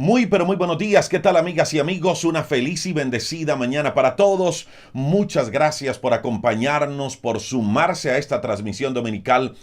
Muy, pero muy buenos días. ¿Qué tal, amigas y amigos? Una feliz y bendecida mañana para todos. Muchas gracias por acompañarnos, por sumarse a esta transmisión dominical.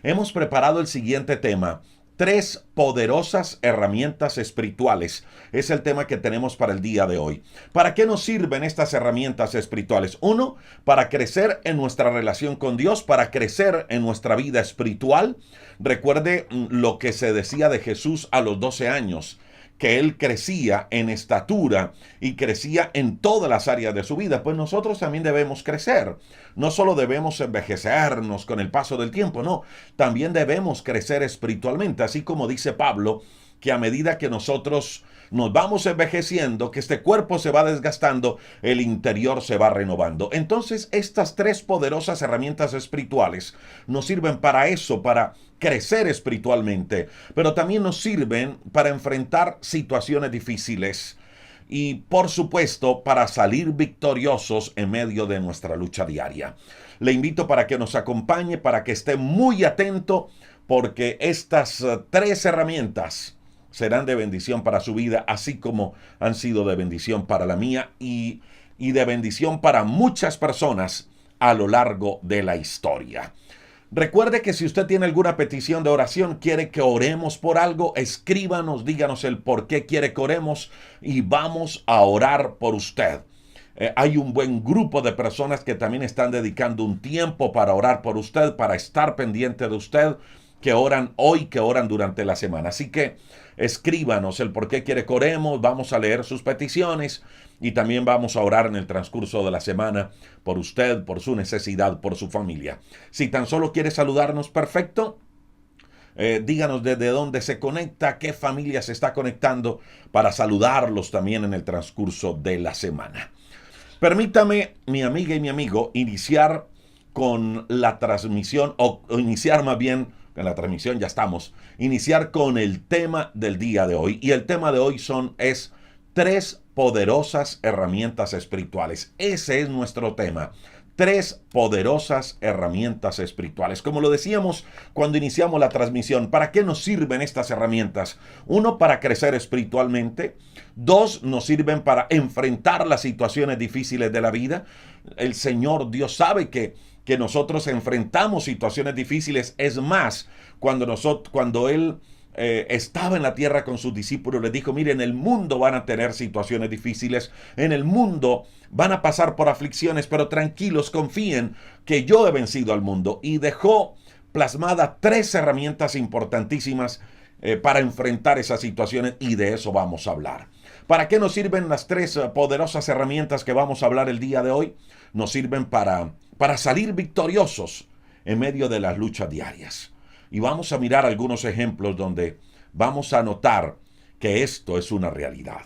Hemos preparado el siguiente tema. Tres poderosas herramientas espirituales. Es el tema que tenemos para el día de hoy. ¿Para qué nos sirven estas herramientas espirituales? Uno, para crecer en nuestra relación con Dios, para crecer en nuestra vida espiritual. Recuerde lo que se decía de Jesús a los 12 años. Que él crecía en estatura y crecía en todas las áreas de su vida, pues nosotros también debemos crecer. No solo debemos envejecernos con el paso del tiempo, no, también debemos crecer espiritualmente, así como dice Pablo, que a medida que nosotros nos vamos envejeciendo, que este cuerpo se va desgastando, el interior se va renovando. Entonces, estas tres poderosas herramientas espirituales nos sirven para eso, para crecer espiritualmente, pero también nos sirven para enfrentar situaciones difíciles y, por supuesto, para salir victoriosos en medio de nuestra lucha diaria. Le invito para que nos acompañe, para que esté muy atento, porque estas tres herramientas serán de bendición para su vida, así como han sido de bendición para la mía y de bendición para muchas personas a lo largo de la historia. Recuerde que si usted tiene alguna petición de oración, quiere que oremos por algo, escríbanos, díganos el por qué quiere que oremos y vamos a orar por usted. Hay un buen grupo de personas que también están dedicando un tiempo para orar por usted, para estar pendiente de usted, que oran hoy, que oran durante la semana. Así que escríbanos el por qué quiere que oremos, vamos a leer sus peticiones y también vamos a orar en el transcurso de la semana por usted, por su necesidad, por su familia. Si tan solo quiere saludarnos, perfecto. Díganos desde dónde se conecta, qué familia se está conectando para saludarlos también en el transcurso de la semana. Permítame, mi amiga y mi amigo, iniciar con la transmisión, o iniciar más bien, en la transmisión ya estamos, iniciar con el tema del día de hoy. Y el tema de hoy es tres poderosas herramientas espirituales. Ese es nuestro tema. Tres poderosas herramientas espirituales. Como lo decíamos cuando iniciamos la transmisión, ¿para qué nos sirven estas herramientas? Uno, para crecer espiritualmente. Dos, nos sirven para enfrentar las situaciones difíciles de la vida. El Señor Dios sabe que nosotros enfrentamos situaciones difíciles. Es más, cuando Él estaba en la tierra con sus discípulos, les dijo, miren, en el mundo van a tener situaciones difíciles, en el mundo van a pasar por aflicciones, pero tranquilos, confíen que yo he vencido al mundo. Y dejó plasmada tres herramientas importantísimas para enfrentar esas situaciones, y de eso vamos a hablar. ¿Para qué nos sirven las tres poderosas herramientas que vamos a hablar el día de hoy? Nos sirven para salir victoriosos en medio de las luchas diarias. Y vamos a mirar algunos ejemplos donde vamos a notar que esto es una realidad.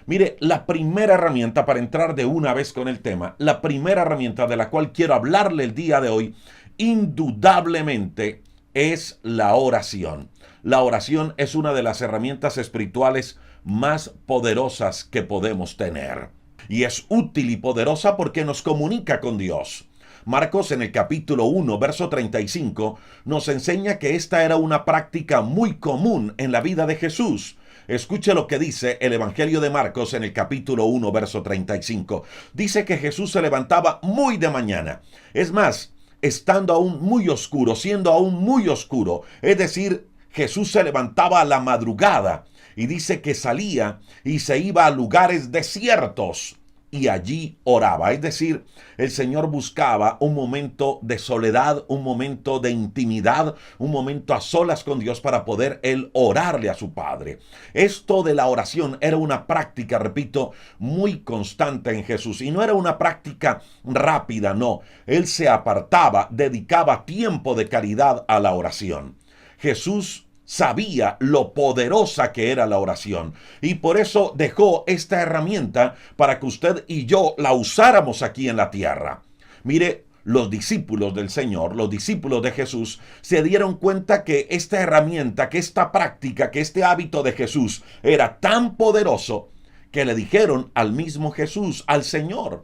Mire, la primera herramienta, para entrar de una vez con el tema, la primera herramienta de la cual quiero hablarle el día de hoy, indudablemente es la oración. La oración es una de las herramientas espirituales más poderosas que podemos tener. Y es útil y poderosa porque nos comunica con Dios. Marcos en el capítulo 1, verso 35, nos enseña que esta era una práctica muy común en la vida de Jesús. Escuche lo que dice el Evangelio de Marcos en el capítulo 1, verso 35. Dice que Jesús se levantaba muy de mañana. Es más, estando aún muy oscuro, siendo aún muy oscuro. Es decir, Jesús se levantaba a la madrugada y dice que salía y se iba a lugares desiertos y allí oraba. Es decir, el Señor buscaba un momento de soledad, un momento de intimidad, un momento a solas con Dios para poder él orarle a su Padre. Esto de la oración era una práctica, repito, muy constante en Jesús, y no era una práctica rápida, no. Él se apartaba, dedicaba tiempo de calidad a la oración. Jesús sabía lo poderosa que era la oración, y por eso dejó esta herramienta para que usted y yo la usáramos aquí en la tierra. Mire, los discípulos del Señor, los discípulos de Jesús, se dieron cuenta que esta herramienta, que esta práctica, que este hábito de Jesús era tan poderoso que le dijeron al mismo Jesús, al Señor,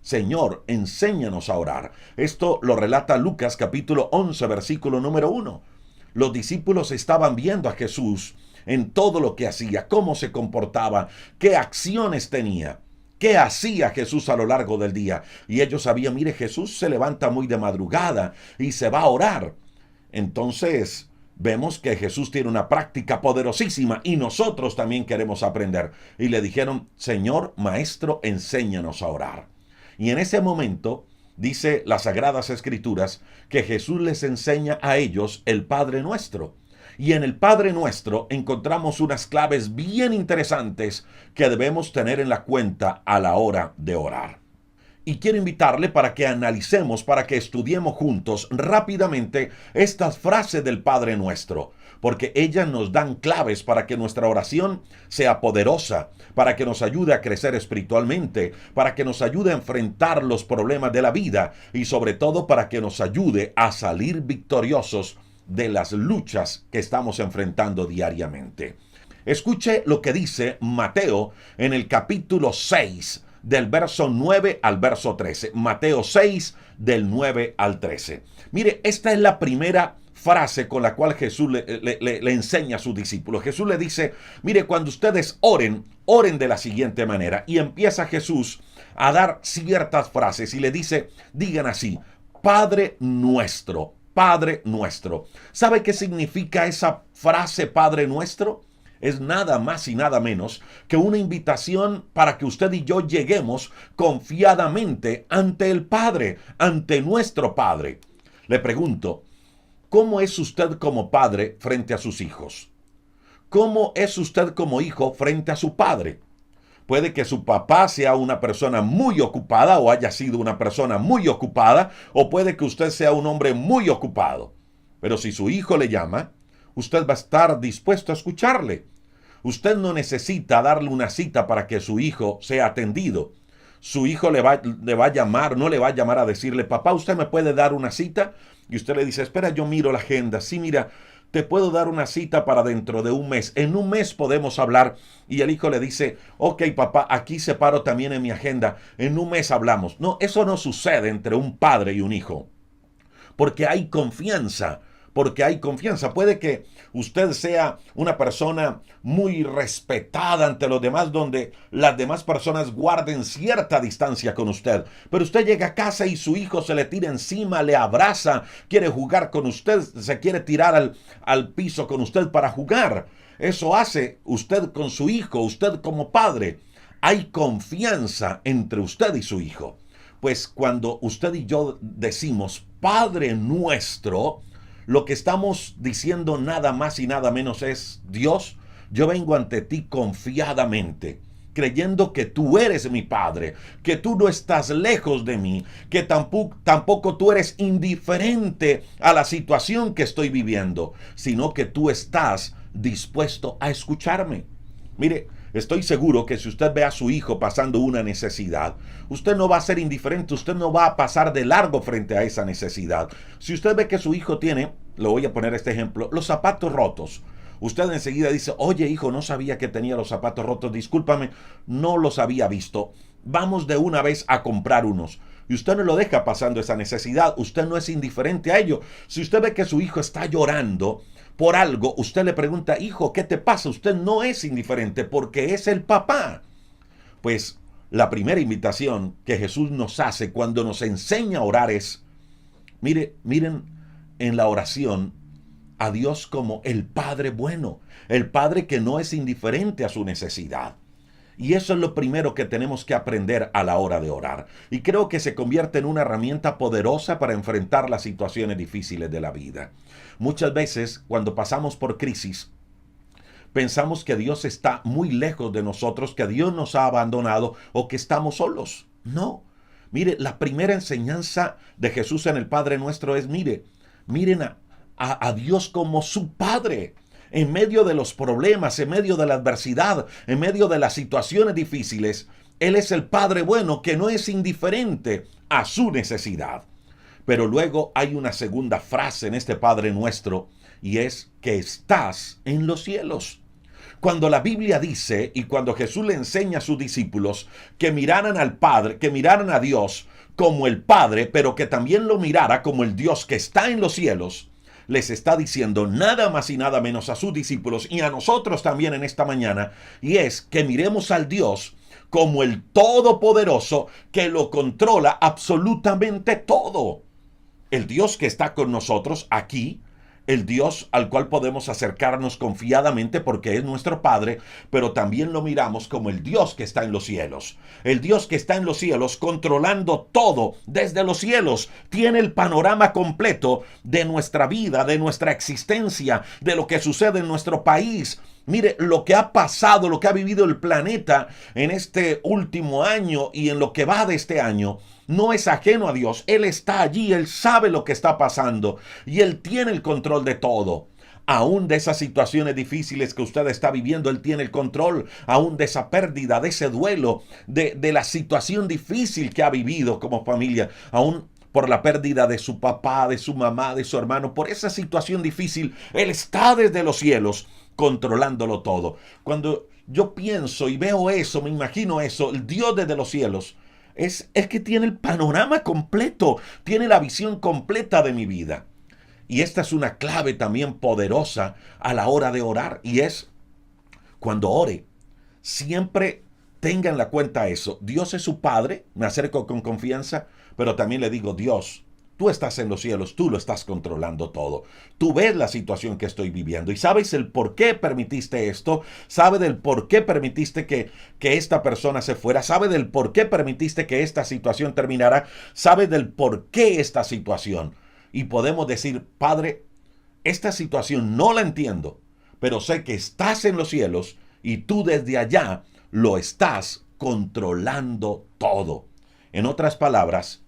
Señor, enséñanos a orar. Esto lo relata Lucas capítulo 11, versículo número 1. Los discípulos estaban viendo a Jesús en todo lo que hacía, cómo se comportaba, qué acciones tenía. ¿Qué hacía Jesús a lo largo del día? Y ellos sabían, mire, Jesús se levanta muy de madrugada y se va a orar. Entonces, vemos que Jesús tiene una práctica poderosísima y nosotros también queremos aprender. Y le dijeron, Señor, Maestro, enséñanos a orar. Y en ese momento, dice las Sagradas Escrituras, que Jesús les enseña a ellos el Padre Nuestro. Y en el Padre Nuestro encontramos unas claves bien interesantes que debemos tener en la cuenta a la hora de orar. Y quiero invitarle para que analicemos, para que estudiemos juntos rápidamente estas frases del Padre Nuestro, porque ellas nos dan claves para que nuestra oración sea poderosa, para que nos ayude a crecer espiritualmente, para que nos ayude a enfrentar los problemas de la vida y sobre todo para que nos ayude a salir victoriosos de las luchas que estamos enfrentando diariamente. Escuche lo que dice Mateo en el capítulo 6, del verso 9 al verso 13. Mateo 6, del 9 al 13. Mire, esta es la primera frase con la cual Jesús le enseña a sus discípulos. Jesús le dice, mire, cuando ustedes oren, oren de la siguiente manera. Y empieza Jesús a dar ciertas frases y le dice, digan así, Padre Nuestro. Padre Nuestro. ¿Sabe qué significa esa frase Padre Nuestro? Es nada más y nada menos que una invitación para que usted y yo lleguemos confiadamente ante el Padre, ante nuestro Padre. Le pregunto, ¿cómo es usted como padre frente a sus hijos? ¿Cómo es usted como hijo frente a su padre? Puede que su papá sea una persona muy ocupada o haya sido una persona muy ocupada, o puede que usted sea un hombre muy ocupado. Pero si su hijo le llama, usted va a estar dispuesto a escucharle. Usted no necesita darle una cita para que su hijo sea atendido. Su hijo le va a llamar, no le va a llamar a decirle, papá, ¿usted me puede dar una cita? Y usted le dice, espera, yo miro la agenda. Sí, mira, te puedo dar una cita para dentro de un mes. En un mes podemos hablar. Y el hijo le dice, ok, papá, aquí separo también en mi agenda. En un mes hablamos. No, eso no sucede entre un padre y un hijo. Porque hay confianza. Porque hay confianza. Puede que usted sea una persona muy respetada ante los demás, donde las demás personas guarden cierta distancia con usted. Pero usted llega a casa y su hijo se le tira encima, le abraza, quiere jugar con usted, se quiere tirar al piso con usted para jugar. Eso hace usted con su hijo, usted como padre. Hay confianza entre usted y su hijo. Pues cuando usted y yo decimos Padre Nuestro, lo que estamos diciendo nada más y nada menos es, Dios, yo vengo ante ti confiadamente, creyendo que tú eres mi Padre, que tú no estás lejos de mí, que tampoco tú eres indiferente a la situación que estoy viviendo, sino que tú estás dispuesto a escucharme. Mire, estoy seguro que si usted ve a su hijo pasando una necesidad, usted no va a ser indiferente, usted no va a pasar de largo frente a esa necesidad. Si usted ve que su hijo tiene, le voy a poner este ejemplo, los zapatos rotos, usted enseguida dice, oye hijo, no sabía que tenía los zapatos rotos, discúlpame, no los había visto, vamos de una vez a comprar unos. Y usted no lo deja pasando esa necesidad, usted no es indiferente a ello. Si usted ve que su hijo está llorando por algo, usted le pregunta, hijo, ¿qué te pasa? Usted no es indiferente porque es el papá. Pues la primera invitación que Jesús nos hace cuando nos enseña a orar es, miren en la oración a Dios como el Padre bueno, el Padre que no es indiferente a su necesidad. Y eso es lo primero que tenemos que aprender a la hora de orar. Y creo que se convierte en una herramienta poderosa para enfrentar las situaciones difíciles de la vida. Muchas veces, cuando pasamos por crisis, pensamos que Dios está muy lejos de nosotros, que Dios nos ha abandonado o que estamos solos. No. Mire, la primera enseñanza de Jesús en el Padre Nuestro es, miren a Dios como su Padre. En medio de los problemas, en medio de la adversidad, en medio de las situaciones difíciles, Él es el Padre bueno que no es indiferente a su necesidad. Pero luego hay una segunda frase en este Padre Nuestro y es que estás en los cielos. Cuando la Biblia dice y cuando Jesús le enseña a sus discípulos que miraran al Padre, que miraran a Dios como el Padre, pero que también lo mirara como el Dios que está en los cielos, les está diciendo nada más y nada menos a sus discípulos y a nosotros también en esta mañana, y es que miremos al Dios como el Todopoderoso que lo controla absolutamente todo. El Dios que está con nosotros aquí, el Dios al cual podemos acercarnos confiadamente porque es nuestro Padre, pero también lo miramos como el Dios que está en los cielos. El Dios que está en los cielos controlando todo desde los cielos. Tiene el panorama completo de nuestra vida, de nuestra existencia, de lo que sucede en nuestro país. Mire, lo que ha pasado, lo que ha vivido el planeta en este último año y en lo que va de este año, no es ajeno a Dios. Él está allí, Él sabe lo que está pasando y Él tiene el control de todo. Aún de esas situaciones difíciles que usted está viviendo, Él tiene el control. Aún de esa pérdida, de ese duelo, de la situación difícil que ha vivido como familia. Aún por la pérdida de su papá, de su mamá, de su hermano, por esa situación difícil, Él está desde los cielos controlándolo todo. Cuando yo pienso y veo eso, me imagino eso, el Dios desde los cielos, es que tiene el panorama completo, tiene la visión completa de mi vida. Y esta es una clave también poderosa a la hora de orar, y es cuando ore, siempre tenga en la cuenta eso. Dios es su Padre, me acerco con confianza, pero también le digo, Dios, tú estás en los cielos, tú lo estás controlando todo. Tú ves la situación que estoy viviendo y sabes el por qué permitiste esto, sabes del por qué permitiste que esta persona se fuera, sabes del por qué permitiste que esta situación terminara, sabes del por qué esta situación. Y podemos decir, Padre, esta situación no la entiendo, pero sé que estás en los cielos y tú desde allá lo estás controlando todo. En otras palabras,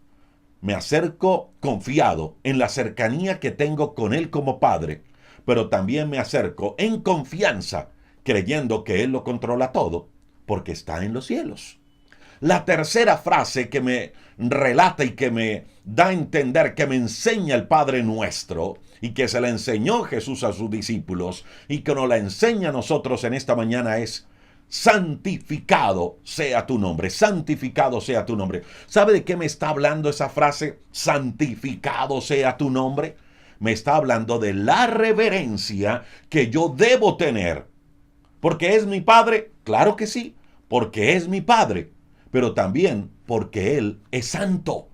me acerco confiado en la cercanía que tengo con Él como Padre, pero también me acerco en confianza, creyendo que Él lo controla todo, porque está en los cielos. La tercera frase que me relata y que me da a entender, que me enseña el Padre Nuestro, y que se la enseñó Jesús a sus discípulos, y que nos la enseña a nosotros en esta mañana es: santificado sea tu nombre, santificado sea tu nombre. ¿Sabe de qué me está hablando esa frase? Santificado sea tu nombre. Me está hablando de la reverencia que yo debo tener. ¿Porque es mi Padre? Claro que sí, porque es mi Padre, pero también porque Él es santo.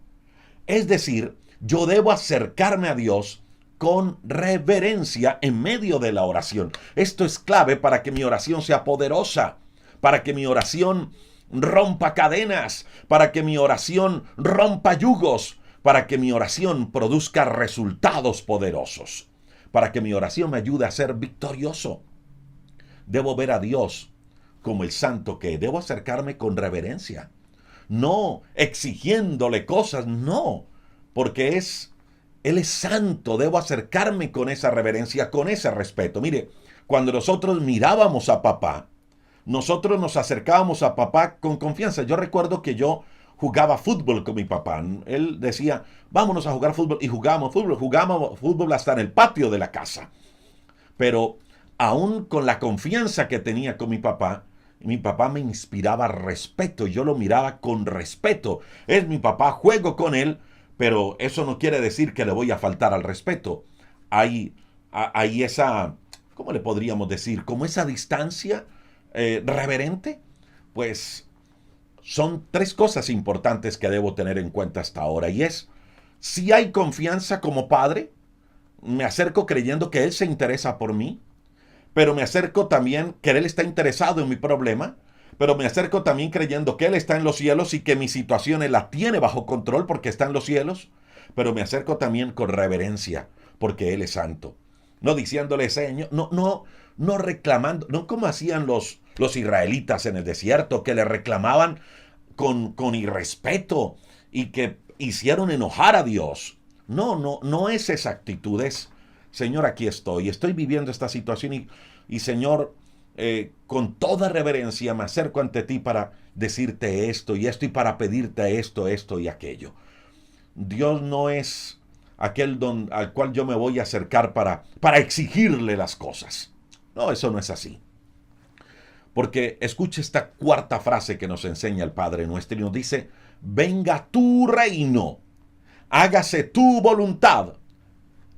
Es decir, yo debo acercarme a Dios con reverencia en medio de la oración. Esto es clave para que mi oración sea poderosa, para que mi oración rompa cadenas, para que mi oración rompa yugos, para que mi oración produzca resultados poderosos, para que mi oración me ayude a ser victorioso. Debo ver a Dios como el santo que debo acercarme con reverencia, no exigiéndole cosas, no, porque Él es santo, debo acercarme con esa reverencia, con ese respeto. Mire, cuando nosotros mirábamos a papá, nosotros nos acercábamos a papá con confianza. Yo recuerdo que yo jugaba fútbol con mi papá. Él decía, vámonos a jugar fútbol, y jugábamos fútbol hasta en el patio de la casa. Pero aún con la confianza que tenía con mi papá me inspiraba respeto. Yo lo miraba con respeto. Es mi papá, juego con él, pero eso no quiere decir que le voy a faltar al respeto. Hay esa, ¿cómo le podríamos decir? Como esa distancia reverente. Pues son tres cosas importantes que debo tener en cuenta hasta ahora. Y es, si hay confianza como padre, me acerco creyendo que Él se interesa por mí, pero me acerco también que Él está interesado en mi problema, pero me acerco también creyendo que Él está en los cielos y que mi situación Él la tiene bajo control porque está en los cielos, pero me acerco también con reverencia porque Él es santo. No diciéndole, Señor, no reclamando, no como hacían los israelitas en el desierto, que le reclamaban con irrespeto y que hicieron enojar a Dios. No es esa actitud, es, Señor, aquí estoy viviendo esta situación y Señor, con toda reverencia me acerco ante ti para decirte esto y para pedirte esto y aquello. Dios no es aquel al cual yo me voy a acercar para exigirle las cosas. No, eso no es así. Porque escuche esta cuarta frase que nos enseña el Padre Nuestro y nos dice, venga tu reino, hágase tu voluntad,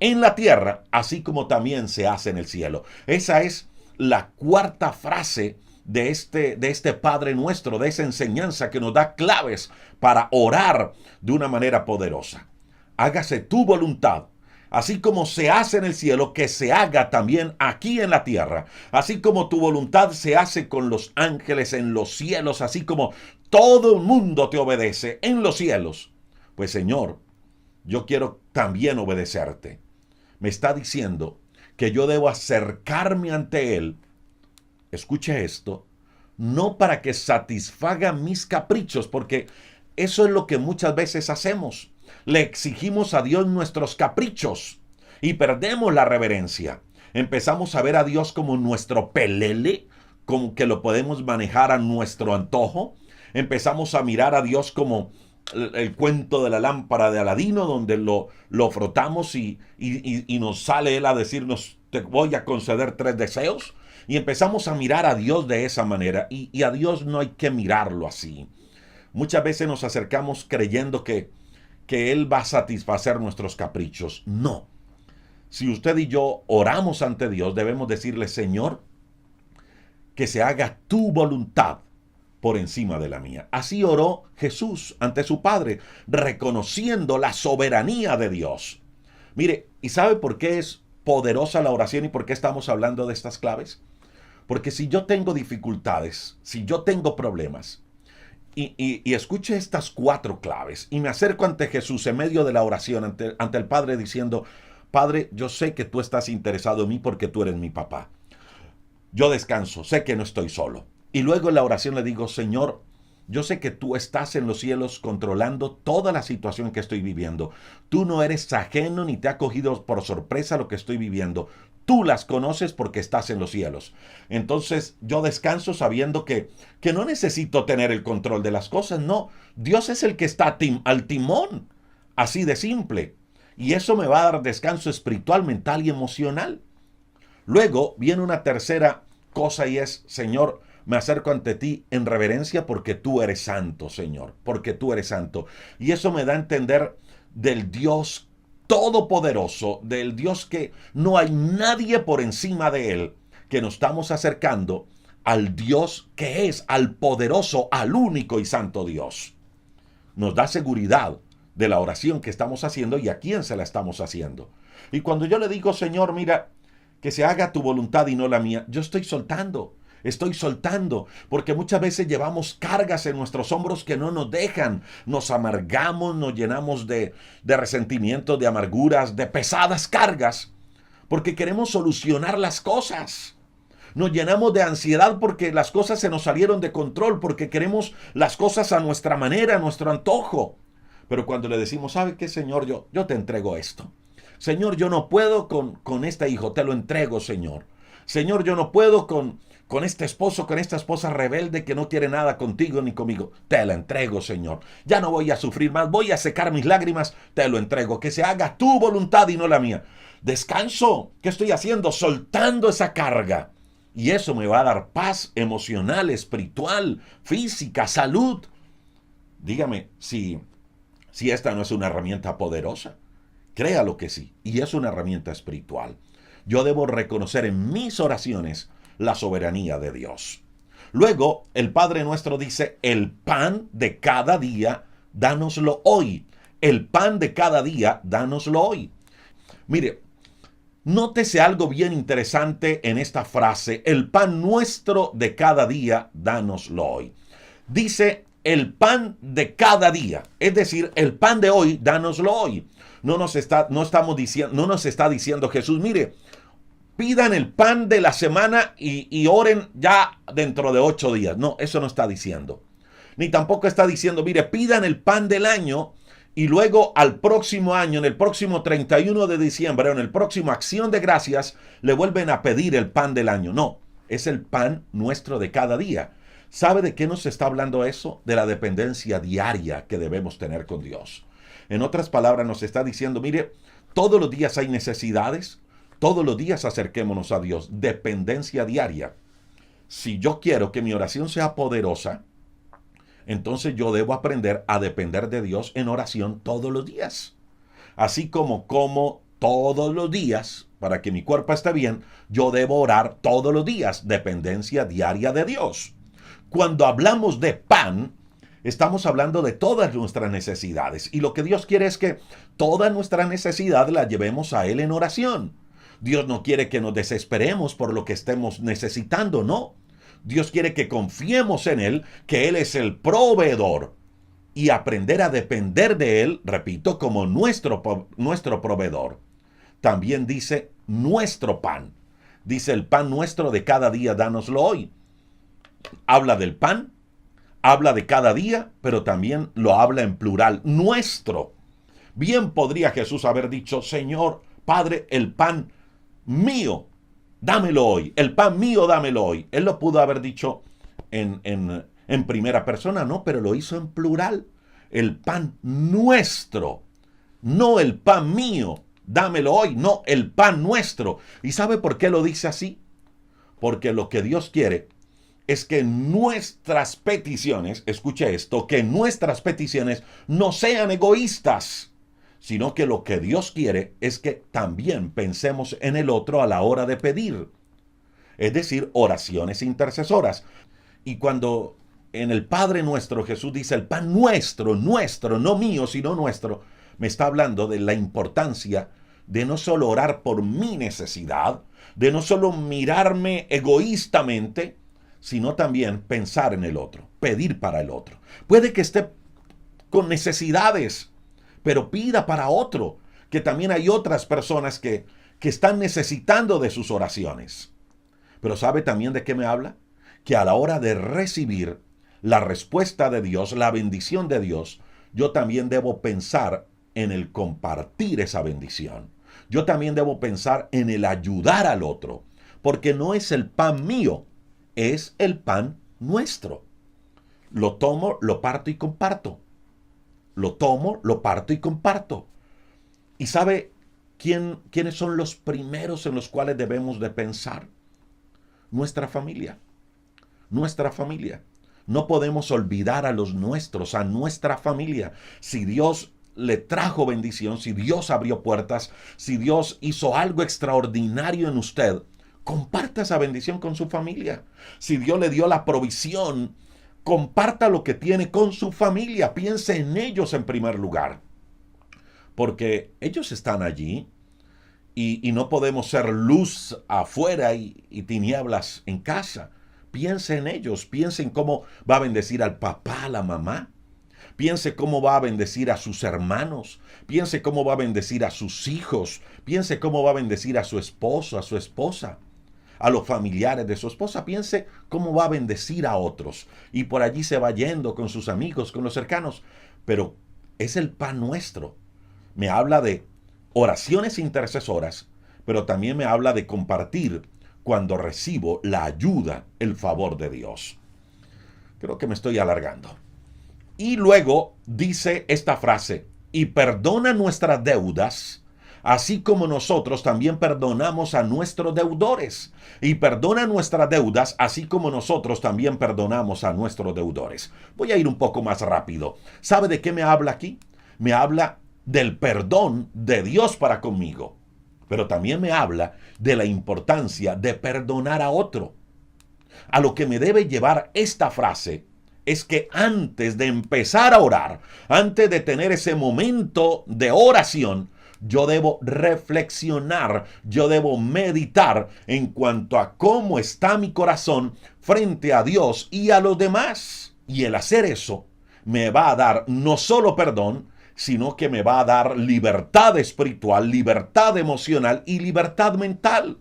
en la tierra, así como también se hace en el cielo. Esa es la cuarta frase de este Padre Nuestro, de esa enseñanza que nos da claves para orar de una manera poderosa. Hágase tu voluntad, así como se hace en el cielo, que se haga también aquí en la tierra. Así como tu voluntad se hace con los ángeles en los cielos, así como todo el mundo te obedece en los cielos. Pues Señor, yo quiero también obedecerte. Me está diciendo que yo debo acercarme ante Él. Escuche esto, no para que satisfaga mis caprichos, porque eso es lo que muchas veces hacemos. Le exigimos a Dios nuestros caprichos y perdemos la reverencia. Empezamos a ver a Dios como nuestro pelele, como que lo podemos manejar a nuestro antojo. Empezamos a mirar a Dios como el cuento de la lámpara de Aladino, donde lo frotamos y nos sale Él a decirnos, te voy a conceder 3 deseos. Y empezamos a mirar a Dios de esa manera. Y a Dios no hay que mirarlo así. Muchas veces nos acercamos creyendo que Él va a satisfacer nuestros caprichos. No. Si usted y yo oramos ante Dios, debemos decirle, Señor, que se haga tu voluntad por encima de la mía. Así oró Jesús ante su Padre, reconociendo la soberanía de Dios. Mire, ¿y sabe por qué es poderosa la oración y por qué estamos hablando de estas claves? Porque si yo tengo dificultades, si yo tengo problemas, y escuche estas 4 claves, y me acerco ante Jesús en medio de la oración, ante el Padre, diciendo, Padre, yo sé que tú estás interesado en mí porque tú eres mi papá. Yo descanso, sé que no estoy solo. Y luego en la oración le digo, Señor, yo sé que tú estás en los cielos controlando toda la situación que estoy viviendo. Tú no eres ajeno ni te ha cogido por sorpresa lo que estoy viviendo. Tú las conoces porque estás en los cielos. Entonces yo descanso sabiendo que no necesito tener el control de las cosas. No, Dios es el que está al timón. Así de simple. Y eso me va a dar descanso espiritual, mental y emocional. Luego viene una tercera cosa y es, Señor, me acerco ante ti en reverencia porque tú eres santo, Señor, porque tú eres santo. Y eso me da a entender del Dios todopoderoso, del Dios que no hay nadie por encima de él, que nos estamos acercando al Dios que es, al poderoso, al único y santo Dios. Nos da seguridad de la oración que estamos haciendo y a quién se la estamos haciendo. Y cuando yo le digo, Señor, mira, que se haga tu voluntad y no la mía, yo estoy soltando, porque muchas veces llevamos cargas en nuestros hombros que no nos dejan, nos amargamos, nos llenamos de resentimientos, de amarguras, de pesadas cargas, porque queremos solucionar las cosas. Nos llenamos de ansiedad porque las cosas se nos salieron de control, porque queremos las cosas a nuestra manera, a nuestro antojo. Pero cuando le decimos, ¿sabe qué, Señor? Yo te entrego esto. Señor, yo no puedo con este hijo, te lo entrego, Señor. Señor, yo no puedo con este esposo, con esta esposa rebelde que no quiere nada contigo ni conmigo. Te la entrego, Señor. Ya no voy a sufrir más, voy a secar mis lágrimas, te lo entrego. Que se haga tu voluntad y no la mía. Descanso. ¿Qué estoy haciendo? Soltando esa carga. Y eso me va a dar paz emocional, espiritual, física, salud. Dígame si esta no es una herramienta poderosa. Créalo que sí, y es una herramienta espiritual. Yo debo reconocer en mis oraciones la soberanía de Dios. Luego, el Padre Nuestro dice, el pan de cada día, dánoslo hoy. El pan de cada día, dánoslo hoy. Mire, nótese algo bien interesante en esta frase, el pan nuestro de cada día, dánoslo hoy. Dice, el pan de cada día, es decir, el pan de hoy, dánoslo hoy. No nos está diciendo Jesús, mire, pidan el pan de la semana y oren ya dentro de 8 días. No, eso no está diciendo. Ni tampoco está diciendo, mire, pidan el pan del año y luego al próximo año, en el próximo 31 de diciembre o en el próximo Acción de Gracias, le vuelven a pedir el pan del año. No, es el pan nuestro de cada día. ¿Sabe de qué nos está hablando eso? De la dependencia diaria que debemos tener con Dios. En otras palabras, nos está diciendo, mire, todos los días hay necesidades, todos los días acerquémonos a Dios. Dependencia diaria. Si yo quiero que mi oración sea poderosa, entonces yo debo aprender a depender de Dios en oración todos los días. Así como todos los días, para que mi cuerpo esté bien, yo debo orar todos los días, dependencia diaria de Dios. Cuando hablamos de pan, estamos hablando de todas nuestras necesidades. Y lo que Dios quiere es que toda nuestra necesidad la llevemos a Él en oración. Dios no quiere que nos desesperemos por lo que estemos necesitando, no. Dios quiere que confiemos en Él, que Él es el proveedor. Y aprender a depender de Él, repito, como nuestro proveedor. También dice nuestro pan. Dice el pan nuestro de cada día, dánoslo hoy. Habla del pan, habla de cada día, pero también lo habla en plural, nuestro. Bien podría Jesús haber dicho, Señor, Padre, el pan mío, dámelo hoy. El pan mío, dámelo hoy. Él lo pudo haber dicho en primera persona, no, pero lo hizo en plural. El pan nuestro, no el pan mío, dámelo hoy, no, el pan nuestro. ¿Y sabe por qué lo dice así? Porque lo que Dios quiere es que nuestras peticiones, escuche esto, que nuestras peticiones no sean egoístas, sino que lo que Dios quiere es que también pensemos en el otro a la hora de pedir. Es decir, oraciones intercesoras. Y cuando en el Padre Nuestro Jesús dice el pan nuestro, nuestro, no mío, sino nuestro, me está hablando de la importancia de no solo orar por mi necesidad, de no solo mirarme egoístamente, sino también pensar en el otro, pedir para el otro. Puede que esté con necesidades, pero pida para otro, que también hay otras personas que están necesitando de sus oraciones. Pero ¿sabe también de qué me habla? Que a la hora de recibir la respuesta de Dios, la bendición de Dios, yo también debo pensar en el compartir esa bendición. Yo también debo pensar en el ayudar al otro, porque no es el pan mío, es el pan nuestro. Lo tomo, lo parto y comparto. Lo tomo, lo parto y comparto. ¿Y sabe quiénes son los primeros en los cuales debemos de pensar? Nuestra familia. Nuestra familia. No podemos olvidar a los nuestros, a nuestra familia. Si Dios le trajo bendición, si Dios abrió puertas, si Dios hizo algo extraordinario en usted, comparta esa bendición con su familia. Si Dios le dio la provisión, comparta lo que tiene con su familia. Piense en ellos en primer lugar. Porque ellos están allí y no podemos ser luz afuera y tinieblas en casa. Piense en ellos, piense en cómo va a bendecir al papá, a la mamá. Piense cómo va a bendecir a sus hermanos. Piense cómo va a bendecir a sus hijos. Piense cómo va a bendecir a su esposo, a su esposa, a los familiares de su esposa. Piense cómo va a bendecir a otros. Y por allí se va yendo con sus amigos, con los cercanos. Pero es el pan nuestro. Me habla de oraciones intercesoras, pero también me habla de compartir cuando recibo la ayuda, el favor de Dios. Creo que me estoy alargando. Y luego dice esta frase, y perdona nuestras deudas, así como nosotros también perdonamos a nuestros deudores. Y perdona nuestras deudas, así como nosotros también perdonamos a nuestros deudores. Voy a ir un poco más rápido. ¿Sabe de qué me habla aquí? Me habla del perdón de Dios para conmigo. Pero también me habla de la importancia de perdonar a otro. A lo que me debe llevar esta frase es que antes de empezar a orar, antes de tener ese momento de oración, yo debo reflexionar, yo debo meditar en cuanto a cómo está mi corazón frente a Dios y a los demás. Y el hacer eso me va a dar no solo perdón, sino que me va a dar libertad espiritual, libertad emocional y libertad mental.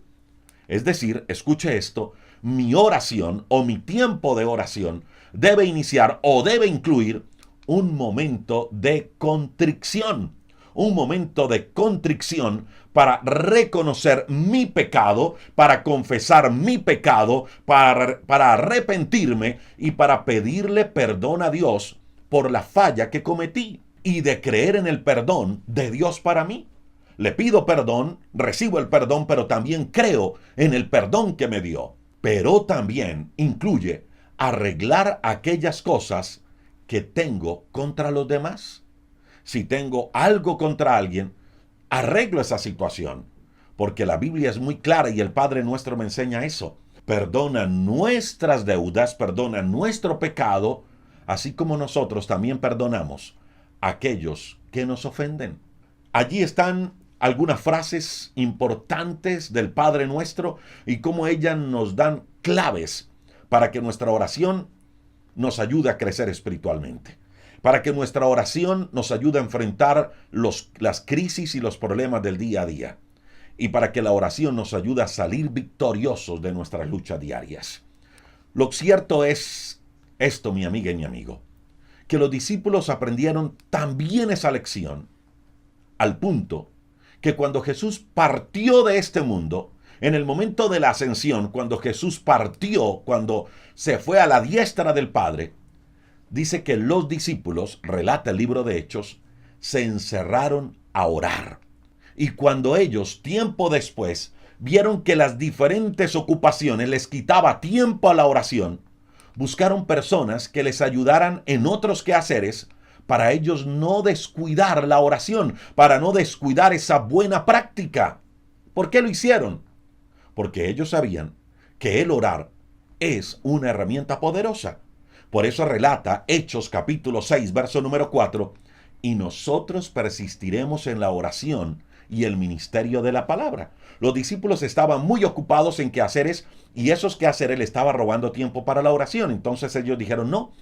Es decir, escuche esto, mi oración o mi tiempo de oración debe iniciar o debe incluir un momento de contrición. Un momento de contrición para reconocer mi pecado, para confesar mi pecado, para arrepentirme y para pedirle perdón a Dios por la falla que cometí y de creer en el perdón de Dios para mí. Le pido perdón, recibo el perdón, pero también creo en el perdón que me dio. Pero también incluye arreglar aquellas cosas que tengo contra los demás. Si tengo algo contra alguien, arreglo esa situación. Porque la Biblia es muy clara y el Padre nuestro me enseña eso. Perdona nuestras deudas, perdona nuestro pecado, así como nosotros también perdonamos a aquellos que nos ofenden. Allí están algunas frases importantes del Padre nuestro y cómo ellas nos dan claves para que nuestra oración nos ayude a crecer espiritualmente. Para que nuestra oración nos ayude a enfrentar las crisis y los problemas del día a día. Y para que la oración nos ayude a salir victoriosos de nuestras luchas diarias. Lo cierto es esto, mi amiga y mi amigo, que los discípulos aprendieron también esa lección, al punto que cuando Jesús partió de este mundo, en el momento de la ascensión, cuando Jesús partió, cuando se fue a la diestra del Padre, dice que los discípulos, relata el libro de Hechos, se encerraron a orar. Y cuando ellos, tiempo después, vieron que las diferentes ocupaciones les quitaba tiempo a la oración, buscaron personas que les ayudaran en otros quehaceres para ellos no descuidar la oración, para no descuidar esa buena práctica. ¿Por qué lo hicieron? Porque ellos sabían que el orar es una herramienta poderosa. Por eso relata Hechos capítulo 6, verso número 4, y nosotros persistiremos en la oración y el ministerio de la palabra. Los discípulos estaban muy ocupados en quehaceres y esos quehaceres le estaban robando tiempo para la oración. Entonces ellos dijeron, no,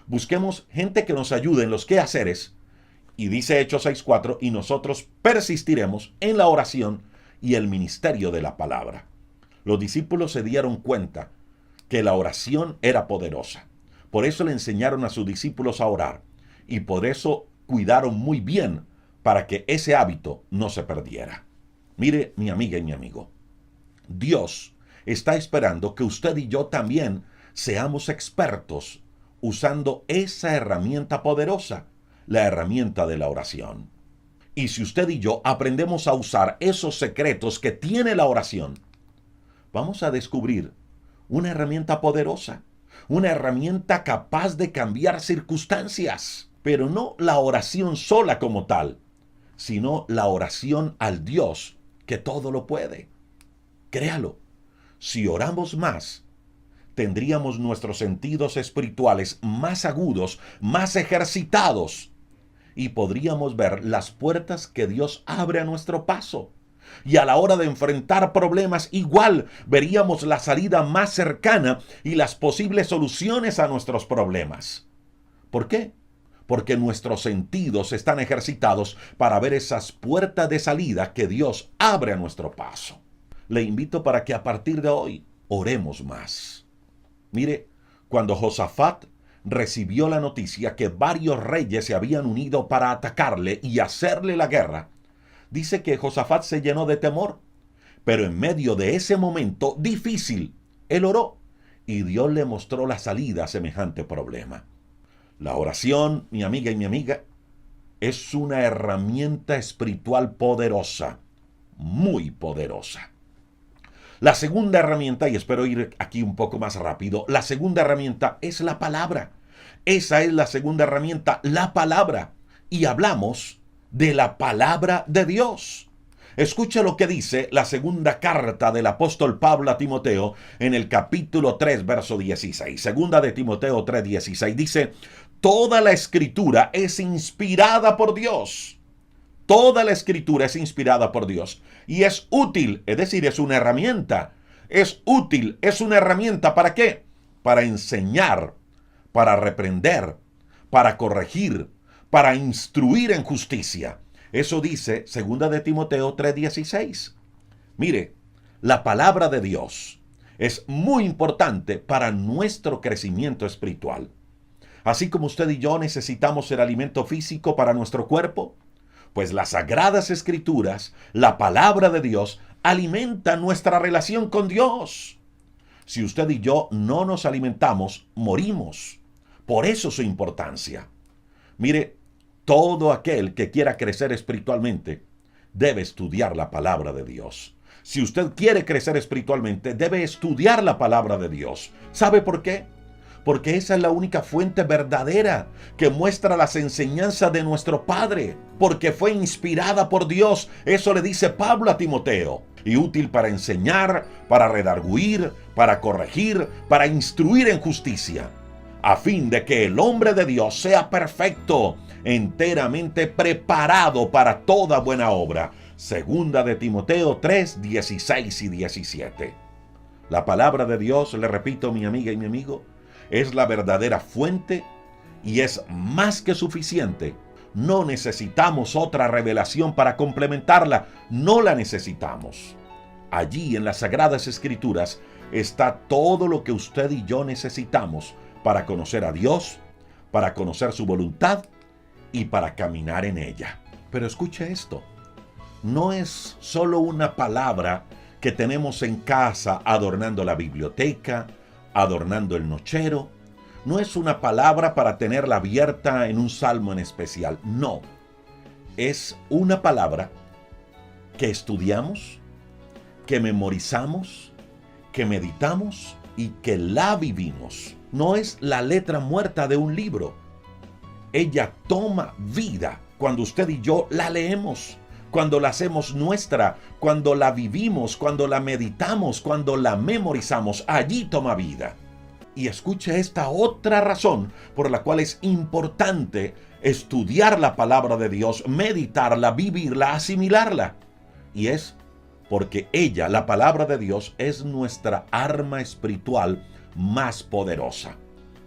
busquemos gente que nos ayude en los quehaceres. Y dice Hechos 6:4, y nosotros persistiremos en la oración y el ministerio de la palabra. Los discípulos se dieron cuenta que la oración era poderosa. Por eso le enseñaron a sus discípulos a orar y por eso cuidaron muy bien para que ese hábito no se perdiera. Mire, mi amiga y mi amigo, Dios está esperando que usted y yo también seamos expertos usando esa herramienta poderosa, la herramienta de la oración. Y si usted y yo aprendemos a usar esos secretos que tiene la oración, vamos a descubrir una herramienta poderosa, una herramienta capaz de cambiar circunstancias, pero no la oración sola como tal, sino la oración al Dios que todo lo puede. Créalo, si oramos más, tendríamos nuestros sentidos espirituales más agudos, más ejercitados, y podríamos ver las puertas que Dios abre a nuestro paso. Y a la hora de enfrentar problemas, igual veríamos la salida más cercana y las posibles soluciones a nuestros problemas. ¿Por qué? Porque nuestros sentidos están ejercitados para ver esas puertas de salida que Dios abre a nuestro paso. Le invito para que a partir de hoy oremos más. Mire, cuando Josafat recibió la noticia que varios reyes se habían unido para atacarle y hacerle la guerra, dice que Josafat se llenó de temor. Pero en medio de ese momento difícil, él oró y Dios le mostró la salida a semejante problema. La oración, mi amiga y mi amiga, es una herramienta espiritual poderosa, muy poderosa. La segunda herramienta, y espero ir aquí un poco más rápido, la segunda herramienta es la palabra. Esa es la segunda herramienta, la palabra. Y hablamos de la palabra de Dios. Escucha lo que dice la segunda carta del apóstol Pablo a Timoteo en el capítulo 3, verso 16. Segunda de Timoteo 3:16 dice, toda la escritura es inspirada por Dios. Toda la escritura es inspirada por Dios y es útil, es decir, es una herramienta. Es útil, es una herramienta ¿para qué? Para enseñar, para reprender, para corregir, para instruir en justicia. Eso dice 2 de Timoteo 3:16. Mire, la palabra de Dios es muy importante para nuestro crecimiento espiritual. Así como usted y yo necesitamos el alimento físico para nuestro cuerpo, pues las sagradas escrituras, la palabra de Dios, alimentan nuestra relación con Dios. Si usted y yo no nos alimentamos, morimos. Por eso su importancia. Mire, todo aquel que quiera crecer espiritualmente debe estudiar la palabra de Dios. Si usted quiere crecer espiritualmente, debe estudiar la palabra de Dios. ¿Sabe por qué? porque esa es la única fuente verdadera que muestra las enseñanzas de nuestro Padre, porque fue inspirada por Dios. Eso le dice Pablo a Timoteo. Y útil para enseñar, para redarguir, para corregir, para instruir en justicia, a fin de que el hombre de Dios sea perfecto, enteramente preparado para toda buena obra. Segunda de Timoteo 3, 16 y 17. La palabra de Dios, le repito, mi amiga y mi amigo, es la verdadera fuente y es más que suficiente. No necesitamos otra revelación para complementarla. No la necesitamos. Allí en las Sagradas Escrituras está todo lo que usted y yo necesitamos para conocer a Dios, para conocer su voluntad y para caminar en ella. Pero escuche esto. No es solo una palabra que tenemos en casa adornando la biblioteca, adornando el nochero. No es una palabra para tenerla abierta en un salmo en especial. No. Es una palabra que estudiamos, que memorizamos, que meditamos y que la vivimos. No es la letra muerta de un libro. Ella toma vida cuando usted y yo la leemos, cuando la hacemos nuestra, cuando la vivimos, cuando la meditamos, cuando la memorizamos. Allí toma vida. Y escuche esta otra razón por la cual es importante estudiar la palabra de Dios, meditarla, vivirla, asimilarla. Y es porque ella, la palabra de Dios, es nuestra arma espiritual más poderosa.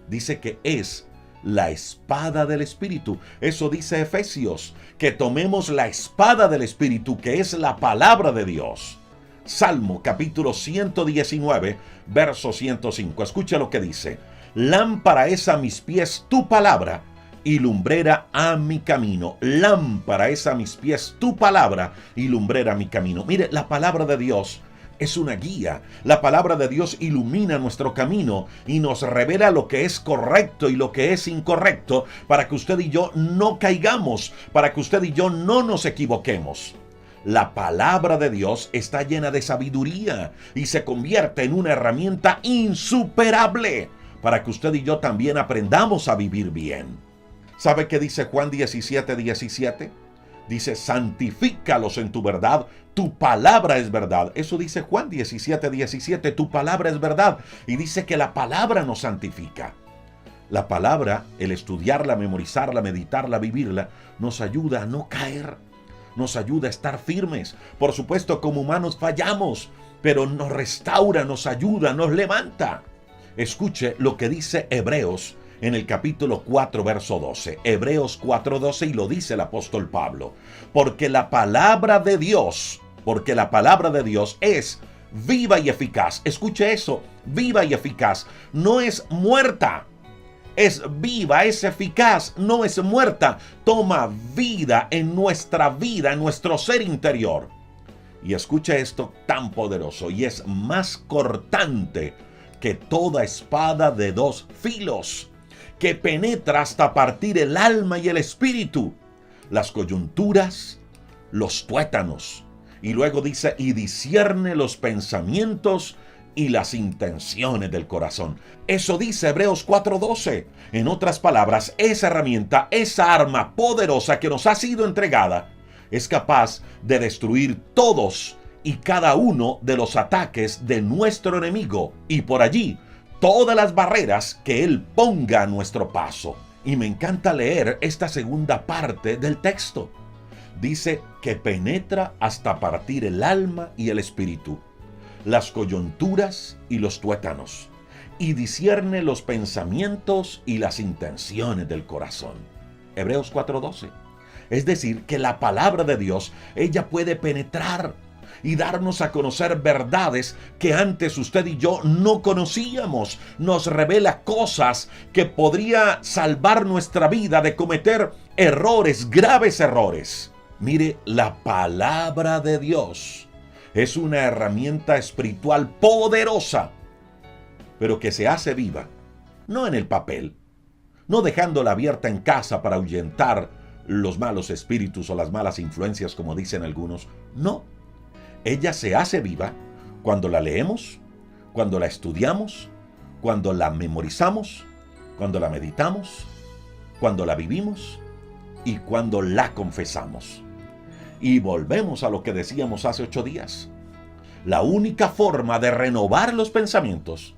Dice que es la espada del Espíritu. Eso dice Efesios, que tomemos la espada del Espíritu, que es la palabra de Dios. Salmo capítulo 119, verso 105. Escucha lo que dice. Lámpara es a mis pies tu palabra y lumbrera a mi camino. Lámpara es a mis pies tu palabra y lumbrera a mi camino. Mire, la palabra de Dios es una guía. La palabra de Dios ilumina nuestro camino y nos revela lo que es correcto y lo que es incorrecto para que usted y yo no caigamos, para que usted y yo no nos equivoquemos. La palabra de Dios está llena de sabiduría y se convierte en una herramienta insuperable para que usted y yo también aprendamos a vivir bien. ¿Sabe qué dice Juan 17, 17? Dice, santifícalos en tu verdad, tu palabra es verdad. Eso dice Juan 17, 17, tu palabra es verdad. Y dice que la palabra nos santifica. La palabra, el estudiarla, memorizarla, meditarla, vivirla, nos ayuda a no caer. Nos ayuda a estar firmes. Por supuesto, como humanos fallamos, pero nos restaura, nos ayuda, nos levanta. Escuche lo que dice Hebreos en el capítulo 4, verso 12. Hebreos 4, 12, y lo dice el apóstol Pablo. Porque la palabra de Dios es viva y eficaz. Escuche eso, viva y eficaz. No es muerta, es viva, es eficaz, no es muerta. Toma vida en nuestra vida, en nuestro ser interior. Y escuche esto tan poderoso, y es más cortante que toda espada de dos filos, que penetra hasta partir el alma y el espíritu, las coyunturas, los tuétanos. Y luego dice, y discierne los pensamientos y las intenciones del corazón. Eso dice Hebreos 4:12. En otras palabras, esa herramienta, esa arma poderosa que nos ha sido entregada, es capaz de destruir todos y cada uno de los ataques de nuestro enemigo, y por allí todas las barreras que él ponga a nuestro paso. Y me encanta leer esta segunda parte del texto. Dice que penetra hasta partir el alma y el espíritu, las coyunturas y los tuétanos, y discierne los pensamientos y las intenciones del corazón. Hebreos 4:12. Es decir, que la palabra de Dios, ella puede penetrar y darnos a conocer verdades que antes usted y yo no conocíamos. Nos revela cosas que podría salvar nuestra vida de cometer errores, graves errores. Mire, la palabra de Dios es una herramienta espiritual poderosa, pero que se hace viva, no en el papel, no dejándola abierta en casa para ahuyentar los malos espíritus o las malas influencias, como dicen algunos. No. Ella se hace viva cuando la leemos, cuando la estudiamos, cuando la memorizamos, cuando la meditamos, cuando la vivimos y cuando la confesamos. Y volvemos a lo que decíamos hace 8 días. La única forma de renovar los pensamientos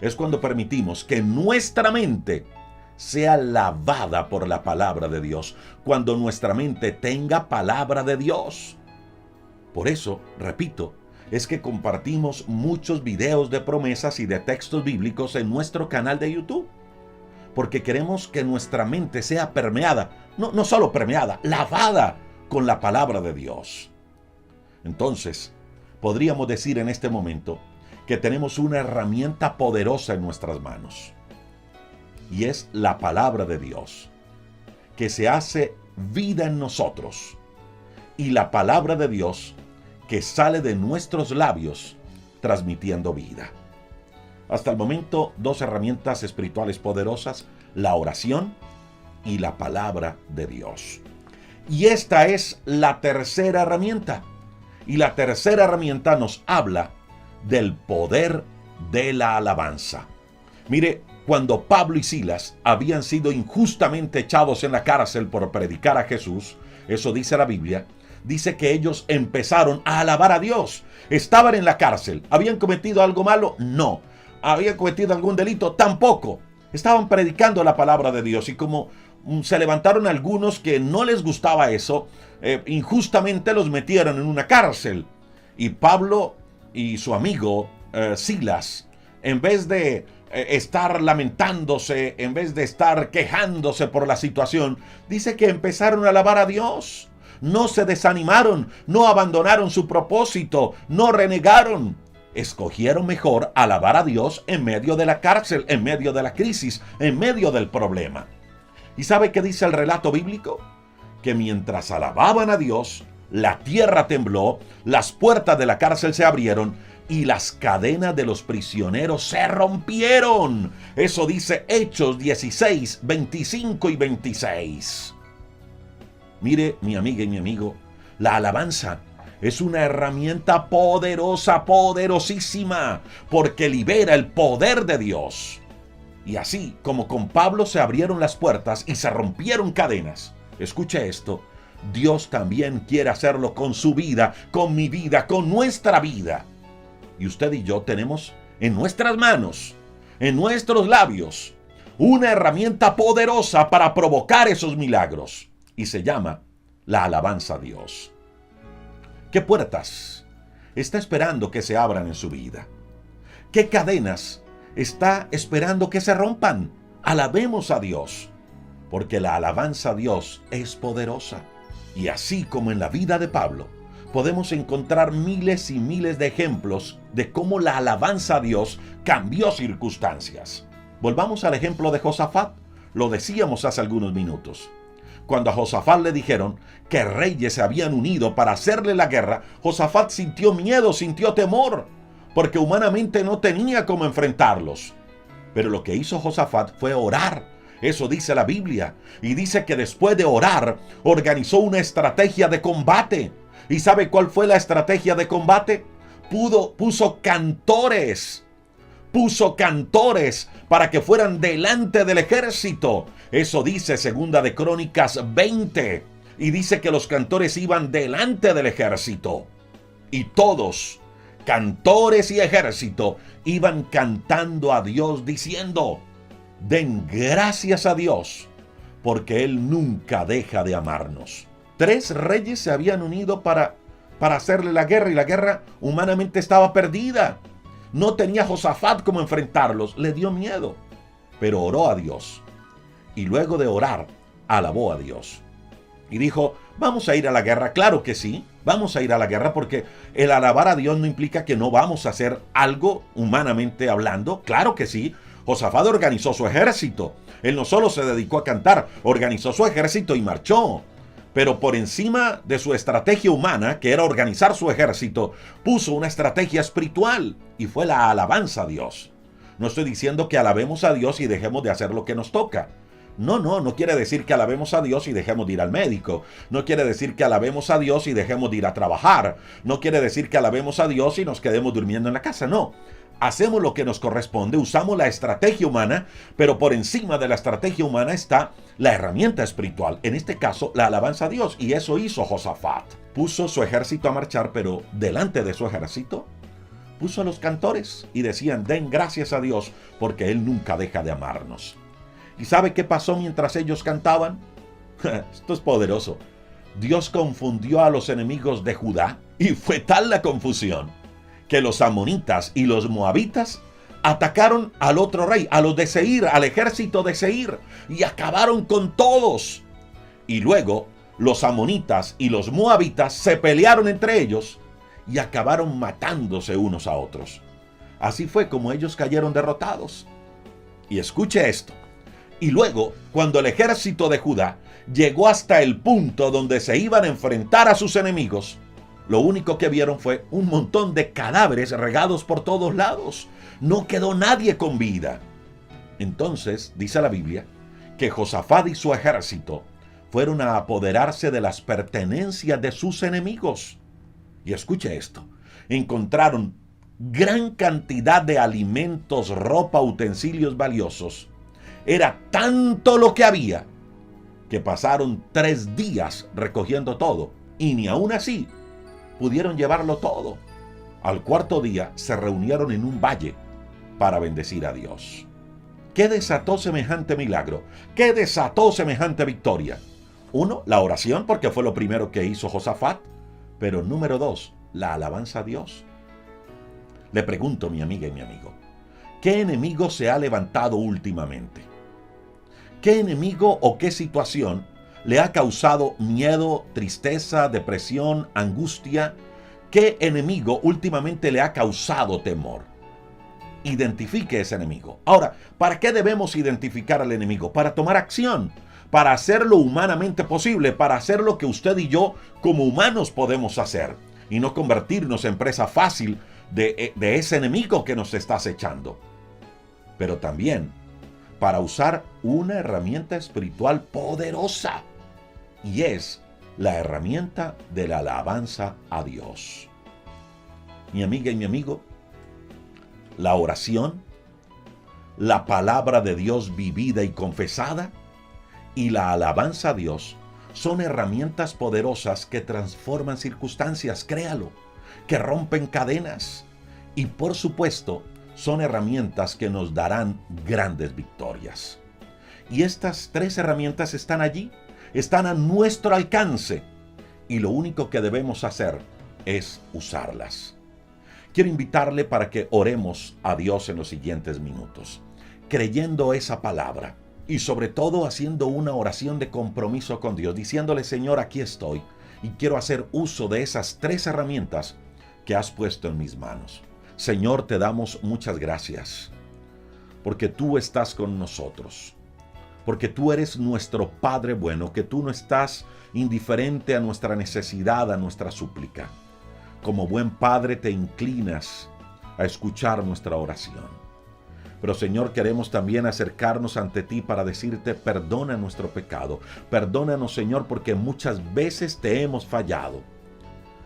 es cuando permitimos que nuestra mente sea lavada por la palabra de Dios, cuando nuestra mente tenga palabra de Dios. Por eso, repito, es que compartimos muchos videos de promesas y de textos bíblicos en nuestro canal de YouTube, porque queremos que nuestra mente sea permeada, no solo permeada, lavada con la palabra de Dios. Entonces, podríamos decir en este momento que tenemos una herramienta poderosa en nuestras manos, y es la palabra de Dios, que se hace vida en nosotros, y la palabra de Dios que sale de nuestros labios transmitiendo vida. Hasta el momento, 2 herramientas espirituales poderosas: la oración y la palabra de Dios. Y esta es la tercera herramienta. Y la tercera herramienta nos habla del poder de la alabanza. Mire, cuando Pablo y Silas habían sido injustamente echados en la cárcel por predicar a Jesús, eso dice la Biblia, dice que ellos empezaron a alabar a Dios. Estaban en la cárcel. ¿Habían cometido algo malo? No. ¿Habían cometido algún delito? Tampoco. Estaban predicando la palabra de Dios, y como se levantaron algunos que no les gustaba eso, injustamente los metieron en una cárcel. Y Pablo y su amigo Silas, en vez de estar lamentándose, en vez de estar quejándose por la situación, dice que empezaron a alabar a Dios. No se desanimaron, no abandonaron su propósito, no renegaron. Escogieron mejor alabar a Dios en medio de la cárcel, en medio de la crisis, en medio del problema. ¿Y sabe qué dice el relato bíblico? Que mientras alababan a Dios, la tierra tembló, las puertas de la cárcel se abrieron y las cadenas de los prisioneros se rompieron. Eso dice Hechos 16, 25 y 26. Mire, mi amiga y mi amigo, la alabanza es una herramienta poderosa, poderosísima, porque libera el poder de Dios. Y así como con Pablo se abrieron las puertas y se rompieron cadenas, escuche esto, Dios también quiere hacerlo con su vida, con mi vida, con nuestra vida. Y usted y yo tenemos en nuestras manos, en nuestros labios, una herramienta poderosa para provocar esos milagros. Y se llama la alabanza a Dios. ¿Qué puertas está esperando que se abran en su vida? ¿Qué cadenas está esperando que se rompan? Alabemos a Dios, porque la alabanza a Dios es poderosa. Y así como en la vida de Pablo, podemos encontrar miles y miles de ejemplos de cómo la alabanza a Dios cambió circunstancias. Volvamos al ejemplo de Josafat. Lo decíamos hace algunos minutos. Cuando a Josafat le dijeron que reyes se habían unido para hacerle la guerra, Josafat sintió miedo, sintió temor, porque humanamente no tenía cómo enfrentarlos. Pero lo que hizo Josafat fue orar. Eso dice la Biblia. Y dice que después de orar, organizó una estrategia de combate. ¿Y sabe cuál fue la estrategia de combate? Puso cantores. Puso cantores para que fueran delante del ejército. Eso dice Segunda de Crónicas 20. Y dice que los cantores iban delante del ejército. Y todos, cantores y ejército, iban cantando a Dios diciendo: den gracias a Dios, porque Él nunca deja de amarnos. 3 reyes se habían unido para hacerle la guerra, y la guerra humanamente estaba perdida. No tenía Josafat cómo enfrentarlos, le dio miedo, pero oró a Dios. Y luego de orar, alabó a Dios. Y dijo: ¿vamos a ir a la guerra? Claro que sí, vamos a ir a la guerra, porque el alabar a Dios no implica que no vamos a hacer algo humanamente hablando. Claro que sí. Josafat organizó su ejército. Él no solo se dedicó a cantar, organizó su ejército y marchó. Pero por encima de su estrategia humana, que era organizar su ejército, puso una estrategia espiritual, y fue la alabanza a Dios. No estoy diciendo que alabemos a Dios y dejemos de hacer lo que nos toca. No quiere decir que alabemos a Dios y dejemos de ir al médico. No quiere decir que alabemos a Dios y dejemos de ir a trabajar. No quiere decir que alabemos a Dios y nos quedemos durmiendo en la casa. No. hacemos lo que nos corresponde, usamos la estrategia humana, pero por encima de la estrategia humana está la herramienta espiritual, en este caso la alabanza a Dios, y eso hizo Josafat. Puso su ejército a marchar, pero delante de su ejército puso a los cantores y decían: den gracias a Dios porque Él nunca deja de amarnos. ¿Y sabe qué pasó mientras ellos cantaban? Esto es poderoso. Dios confundió a los enemigos de Judá, y fue tal la confusión que los amonitas y los moabitas atacaron al otro rey, a los de Seir, al ejército de Seir, y acabaron con todos. Y luego los amonitas y los moabitas se pelearon entre ellos y acabaron matándose unos a otros. Así fue como ellos cayeron derrotados. Y escuche esto. Y luego, cuando el ejército de Judá llegó hasta el punto donde se iban a enfrentar a sus enemigos, lo único que vieron fue un montón de cadáveres regados por todos lados. No quedó nadie con vida. Entonces, dice la Biblia, que Josafat y su ejército fueron a apoderarse de las pertenencias de sus enemigos. Y escuche esto, encontraron gran cantidad de alimentos, ropa, utensilios valiosos. Era tanto lo que había que pasaron 3 días recogiendo todo, y ni aún así pudieron llevarlo todo. Al 4.º día se reunieron en un valle para bendecir a Dios. ¿Qué desató semejante milagro? ¿Qué desató semejante victoria? 1, la oración, porque fue lo primero que hizo Josafat. Pero número 2, la alabanza a Dios. Le pregunto, mi amiga y mi amigo, ¿qué enemigo se ha levantado últimamente? ¿Qué enemigo o qué situación le ha causado miedo, tristeza, depresión, angustia? ¿Qué enemigo últimamente le ha causado temor? Identifique ese enemigo. Ahora, ¿para qué debemos identificar al enemigo? Para tomar acción, para hacer lo humanamente posible, para hacer lo que usted y yo como humanos podemos hacer y no convertirnos en presa fácil de ese enemigo que nos está acechando. Pero también para usar una herramienta espiritual poderosa, y es la herramienta de la alabanza a Dios. Mi amiga y mi amigo, la oración, la palabra de Dios vivida y confesada, y la alabanza a Dios son herramientas poderosas que transforman circunstancias, créalo, que rompen cadenas, y por supuesto son herramientas que nos darán grandes victorias. Y estas 3 herramientas están allí, están a nuestro alcance, y lo único que debemos hacer es usarlas. Quiero invitarle para que oremos a Dios en los siguientes minutos, creyendo esa palabra y sobre todo haciendo una oración de compromiso con Dios, diciéndole: Señor, aquí estoy y quiero hacer uso de esas 3 herramientas que has puesto en mis manos. Señor, te damos muchas gracias porque tú estás con nosotros, porque tú eres nuestro Padre bueno, que tú no estás indiferente a nuestra necesidad, a nuestra súplica. Como buen Padre te inclinas a escuchar nuestra oración. Pero Señor, queremos también acercarnos ante ti para decirte: perdona nuestro pecado. Perdónanos, Señor, porque muchas veces te hemos fallado.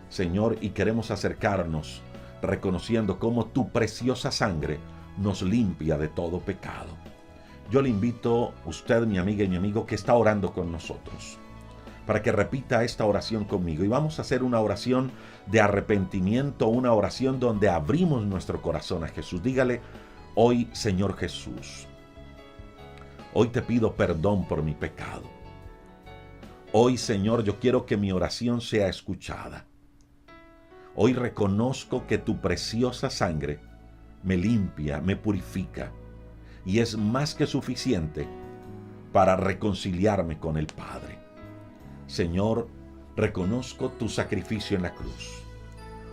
Señor, y queremos acercarnos reconociendo cómo tu preciosa sangre nos limpia de todo pecado. Yo le invito, usted, mi amiga y mi amigo, que está orando con nosotros, para que repita esta oración conmigo. Y vamos a hacer una oración de arrepentimiento, una oración donde abrimos nuestro corazón a Jesús. Dígale: hoy, Señor Jesús, hoy te pido perdón por mi pecado. Hoy, Señor, yo quiero que mi oración sea escuchada. Hoy reconozco que tu preciosa sangre me limpia, me purifica, y es más que suficiente para reconciliarme con el Padre. Señor, reconozco tu sacrificio en la cruz.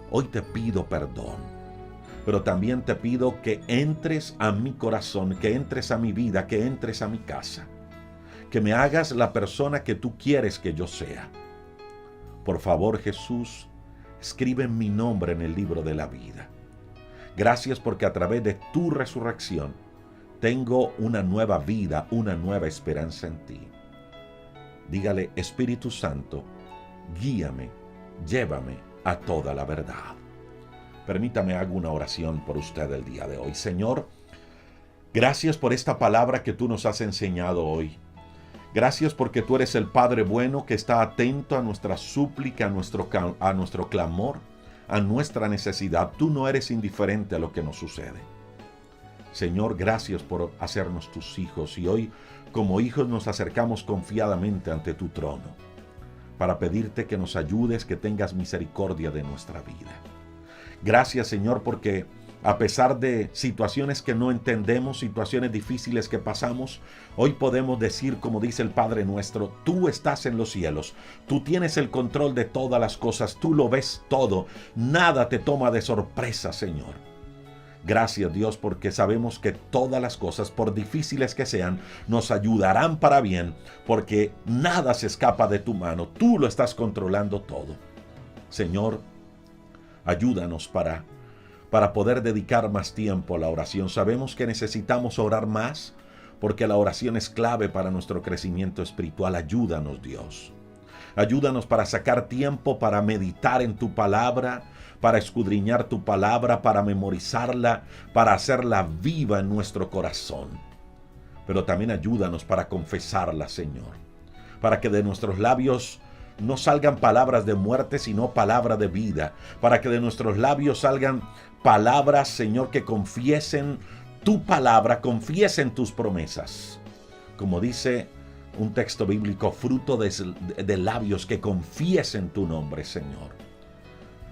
Hoy te pido perdón, pero también te pido que entres a mi corazón, que entres a mi vida, que entres a mi casa, que me hagas la persona que tú quieres que yo sea. Por favor, Jesús, escribe mi nombre en el libro de la vida. Gracias porque a través de tu resurrección tengo una nueva vida, una nueva esperanza en ti. Dígale: Espíritu Santo, guíame, llévame a toda la verdad. Permítame hago una oración por usted el día de hoy. Señor, gracias por esta palabra que tú nos has enseñado hoy. Gracias porque tú eres el Padre bueno que está atento a nuestra súplica, a nuestro clamor, a nuestra necesidad. Tú no eres indiferente a lo que nos sucede. Señor, gracias por hacernos tus hijos y hoy como hijos nos acercamos confiadamente ante tu trono para pedirte que nos ayudes, que tengas misericordia de nuestra vida. Gracias, Señor, porque a pesar de situaciones que no entendemos, situaciones difíciles que pasamos, hoy podemos decir, como dice el Padre nuestro, tú estás en los cielos, tú tienes el control de todas las cosas, tú lo ves todo, nada te toma de sorpresa, Señor. Gracias, Dios, porque sabemos que todas las cosas, por difíciles que sean, nos ayudarán para bien, porque nada se escapa de tu mano, tú lo estás controlando todo. Señor, ayúdanos para poder dedicar más tiempo a la oración. Sabemos que necesitamos orar más porque la oración es clave para nuestro crecimiento espiritual. Ayúdanos, Dios. Ayúdanos para sacar tiempo para meditar en tu palabra, para escudriñar tu palabra, para memorizarla, para hacerla viva en nuestro corazón. Pero también ayúdanos para confesarla, Señor, para que de nuestros labios no salgan palabras de muerte, sino palabra de vida, para que de nuestros labios salgan palabras, Señor, que confiesen tu palabra, confiesen tus promesas. Como dice un texto bíblico, fruto de labios que confiesen tu nombre, Señor.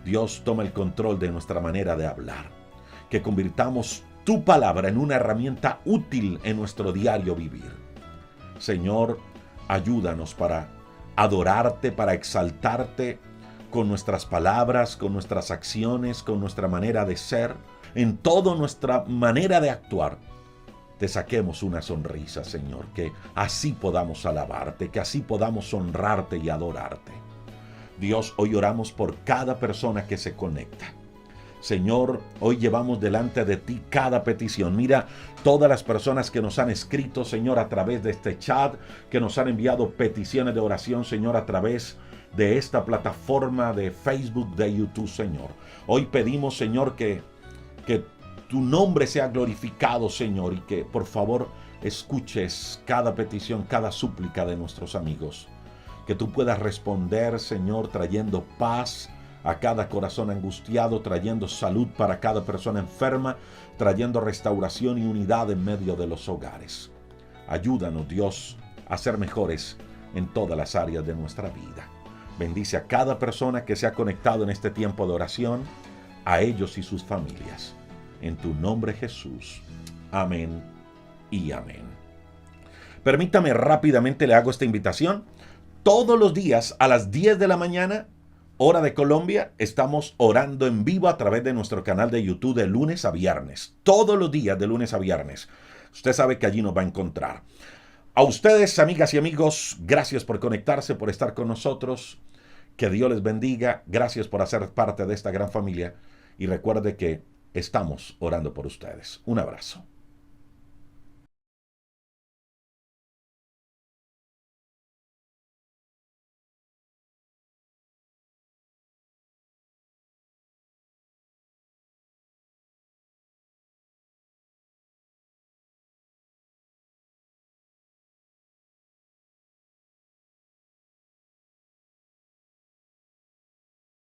Dios, toma el control de nuestra manera de hablar, que convirtamos tu palabra en una herramienta útil en nuestro diario vivir. Señor, ayúdanos para adorarte, para exaltarte con nuestras palabras, con nuestras acciones, con nuestra manera de ser, en toda nuestra manera de actuar. Te saquemos una sonrisa, Señor, que así podamos alabarte, que así podamos honrarte y adorarte. Dios, hoy oramos por cada persona que se conecta. Señor, hoy llevamos delante de ti cada petición. Mira todas las personas que nos han escrito, Señor, a través de este chat, que nos han enviado peticiones de oración, Señor, a través de esta plataforma de Facebook, de YouTube, Señor. Hoy pedimos, Señor, que tu nombre sea glorificado, Señor, y que por favor escuches cada petición, cada súplica de nuestros amigos. Que tú puedas responder, Señor, trayendo paz a cada corazón angustiado, trayendo salud para cada persona enferma, trayendo restauración y unidad en medio de los hogares. Ayúdanos, Dios, a ser mejores en todas las áreas de nuestra vida. Bendice a cada persona que se ha conectado en este tiempo de oración, a ellos y sus familias. En tu nombre, Jesús. Amén y amén. Permítame rápidamente, le hago esta invitación. Todos los días a las 10 de la mañana, hora de Colombia, estamos orando en vivo a través de nuestro canal de YouTube de lunes a viernes. Todos los días de lunes a viernes. Usted sabe que allí nos va a encontrar. A ustedes, amigas y amigos, gracias por conectarse, por estar con nosotros. Que Dios les bendiga. Gracias por hacer parte de esta gran familia. Y recuerde que estamos orando por ustedes. Un abrazo.